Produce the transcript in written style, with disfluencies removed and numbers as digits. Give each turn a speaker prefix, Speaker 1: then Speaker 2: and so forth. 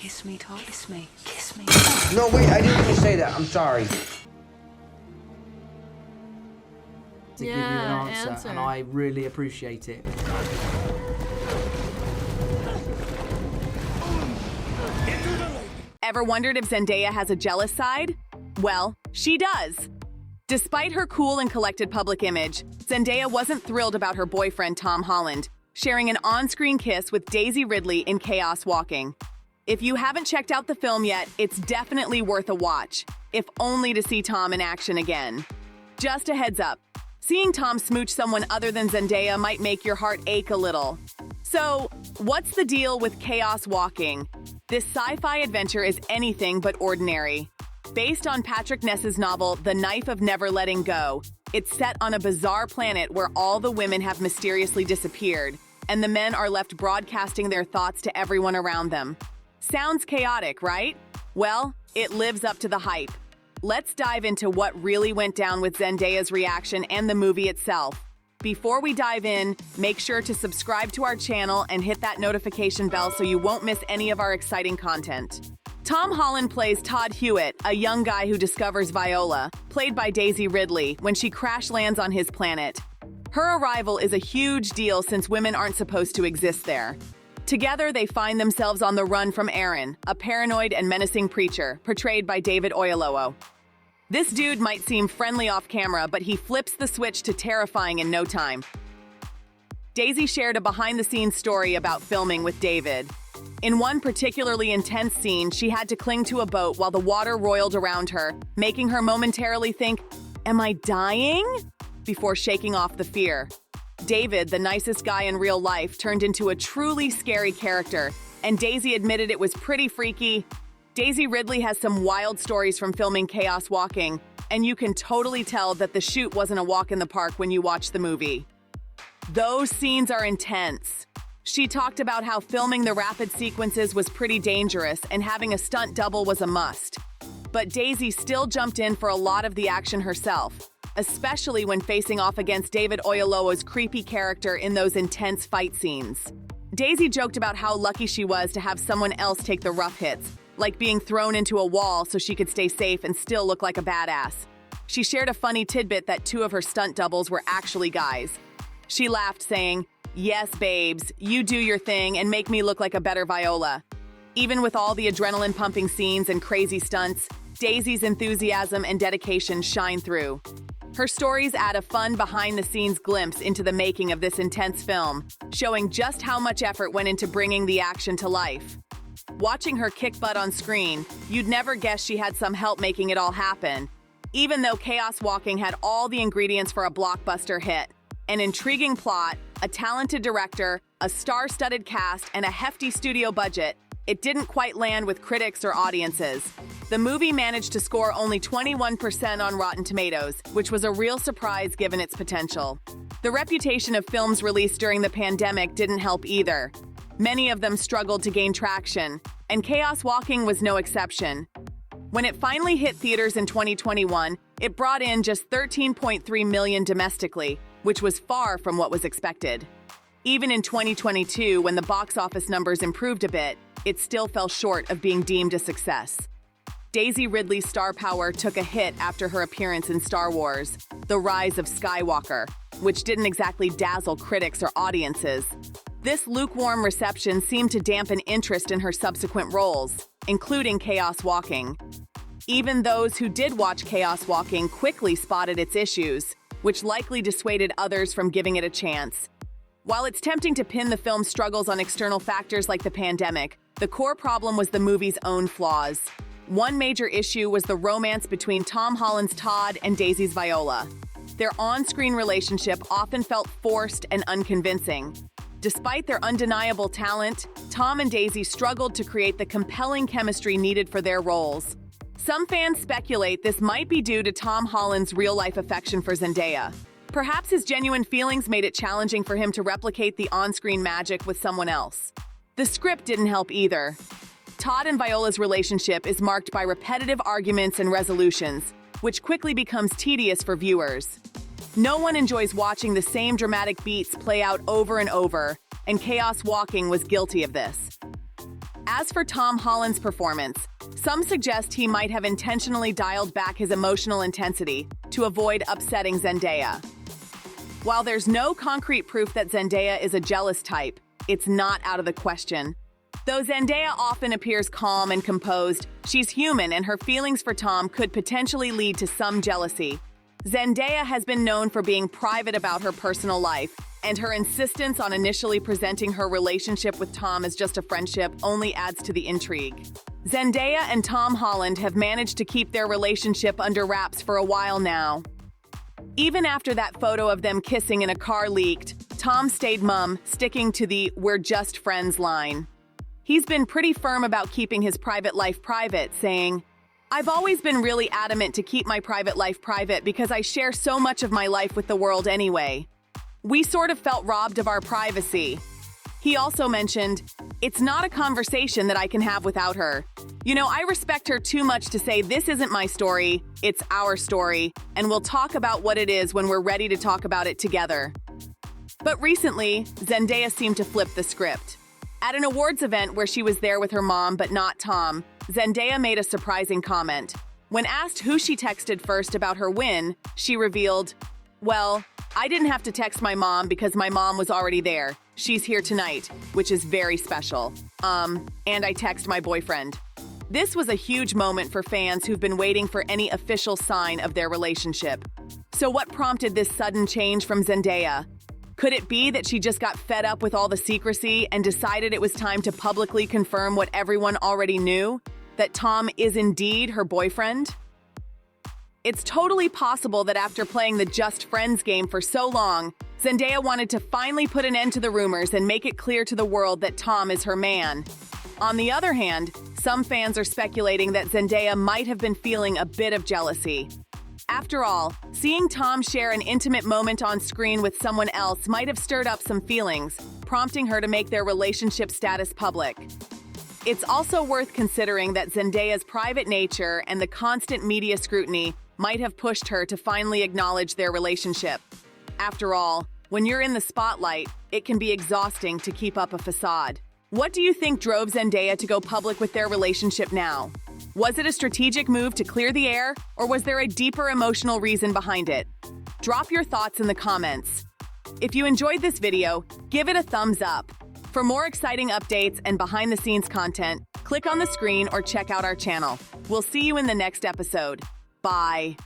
Speaker 1: Kiss me, Todd. Kiss me. Kiss me.
Speaker 2: No, wait, I didn't even say that. I'm sorry.
Speaker 3: To give you an answer, and I really appreciate it.
Speaker 4: Ever wondered if Zendaya has a jealous side? Well, she does. Despite her cool and collected public image, Zendaya wasn't thrilled about her boyfriend Tom Holland sharing an on-screen kiss with Daisy Ridley in Chaos Walking. If you haven't checked out the film yet, it's definitely worth a watch, if only to see Tom in action again. Just a heads up, seeing Tom smooch someone other than Zendaya might make your heart ache a little. So, what's the deal with Chaos Walking? This sci-fi adventure is anything but ordinary. Based on Patrick Ness's novel, The Knife of Never Letting Go, it's set on a bizarre planet where all the women have mysteriously disappeared, and the men are left broadcasting their thoughts to everyone around them. Sounds chaotic, right? Well, it lives up to the hype. Let's dive into what really went down with Zendaya's reaction and the movie itself. Before we dive in, make sure to subscribe to our channel and hit that notification bell so you won't miss any of our exciting content. Tom Holland plays Todd Hewitt, a young guy who discovers Viola, played by Daisy Ridley, when she crash lands on his planet. Her arrival is a huge deal since women aren't supposed to exist there. Together, they find themselves on the run from Aaron, a paranoid and menacing preacher, portrayed by David Oyelowo. This dude might seem friendly off camera, but he flips the switch to terrifying in no time. Daisy shared a behind-the-scenes story about filming with David. In one particularly intense scene, she had to cling to a boat while the water roiled around her, making her momentarily think, "Am I dying?" before shaking off the fear. David, the nicest guy in real life, turned into a truly scary character, and Daisy admitted it was pretty freaky. Daisy Ridley has some wild stories from filming Chaos Walking, and you can totally tell that the shoot wasn't a walk in the park when you watch the movie. Those scenes are intense. She talked about how filming the rapid sequences was pretty dangerous and having a stunt double was a must. But Daisy still jumped in for a lot of the action herself, especially when facing off against David Oyelowo's creepy character in those intense fight scenes. Daisy joked about how lucky she was to have someone else take the rough hits, like being thrown into a wall so she could stay safe and still look like a badass. She shared a funny tidbit that 2 of her stunt doubles were actually guys. She laughed, saying, "Yes, babes, you do your thing and make me look like a better Viola." Even with all the adrenaline-pumping scenes and crazy stunts, Daisy's enthusiasm and dedication shine through. Her stories add a fun behind-the-scenes glimpse into the making of this intense film, showing just how much effort went into bringing the action to life. Watching her kick butt on screen, you'd never guess she had some help making it all happen. Even though Chaos Walking had all the ingredients for a blockbuster hit, an intriguing plot, a talented director, a star-studded cast, and a hefty studio budget, it didn't quite land with critics or audiences. The movie managed to score only 21% on Rotten Tomatoes, which was a real surprise given its potential. The reputation of films released during the pandemic didn't help either. Many of them struggled to gain traction, and Chaos Walking was no exception. When it finally hit theaters in 2021, it brought in just $13.3 million domestically, which was far from what was expected. Even in 2022, when the box office numbers improved a bit, it still fell short of being deemed a success. Daisy Ridley's star power took a hit after her appearance in Star Wars: The Rise of Skywalker, which didn't exactly dazzle critics or audiences. This lukewarm reception seemed to dampen interest in her subsequent roles, including Chaos Walking. Even those who did watch Chaos Walking quickly spotted its issues, which likely dissuaded others from giving it a chance. While it's tempting to pin the film's struggles on external factors like the pandemic, the core problem was the movie's own flaws. One major issue was the romance between Tom Holland's Todd and Daisy's Viola. Their on-screen relationship often felt forced and unconvincing. Despite their undeniable talent, Tom and Daisy struggled to create the compelling chemistry needed for their roles. Some fans speculate this might be due to Tom Holland's real-life affection for Zendaya. Perhaps his genuine feelings made it challenging for him to replicate the on-screen magic with someone else. The script didn't help either. Todd and Viola's relationship is marked by repetitive arguments and resolutions, which quickly becomes tedious for viewers. No one enjoys watching the same dramatic beats play out over and over, and Chaos Walking was guilty of this. As for Tom Holland's performance, some suggest he might have intentionally dialed back his emotional intensity to avoid upsetting Zendaya. While there's no concrete proof that Zendaya is a jealous type, it's not out of the question. Though Zendaya often appears calm and composed, she's human and her feelings for Tom could potentially lead to some jealousy. Zendaya has been known for being private about her personal life, and her insistence on initially presenting her relationship with Tom as just a friendship only adds to the intrigue. Zendaya and Tom Holland have managed to keep their relationship under wraps for a while now. Even after that photo of them kissing in a car leaked, Tom stayed mum, sticking to the "we're just friends" line. He's been pretty firm about keeping his private life private, saying, "I've always been really adamant to keep my private life private because I share so much of my life with the world anyway. We sort of felt robbed of our privacy." He also mentioned, "It's not a conversation that I can have without her. You know, I respect her too much to say this isn't my story, it's our story, and we'll talk about what it is when we're ready to talk about it together." But recently, Zendaya seemed to flip the script. At an awards event where she was there with her mom but not Tom, Zendaya made a surprising comment. When asked who she texted first about her win, she revealed, "Well, I didn't have to text my mom because my mom was already there. She's here tonight, which is very special. And I text my boyfriend." This was a huge moment for fans who've been waiting for any official sign of their relationship. So what prompted this sudden change from Zendaya? Could it be that she just got fed up with all the secrecy and decided it was time to publicly confirm what everyone already knew? That Tom is indeed her boyfriend? It's totally possible that after playing the Just Friends game for so long, Zendaya wanted to finally put an end to the rumors and make it clear to the world that Tom is her man. On the other hand, some fans are speculating that Zendaya might have been feeling a bit of jealousy. After all, seeing Tom share an intimate moment on screen with someone else might have stirred up some feelings, prompting her to make their relationship status public. It's also worth considering that Zendaya's private nature and the constant media scrutiny might have pushed her to finally acknowledge their relationship. After all, when you're in the spotlight, it can be exhausting to keep up a facade. What do you think drove Zendaya to go public with their relationship now? Was it a strategic move to clear the air, or was there a deeper emotional reason behind it? Drop your thoughts in the comments. If you enjoyed this video, give it a thumbs up. For more exciting updates and behind-the-scenes content, click on the screen or check out our channel. We'll see you in the next episode. Bye.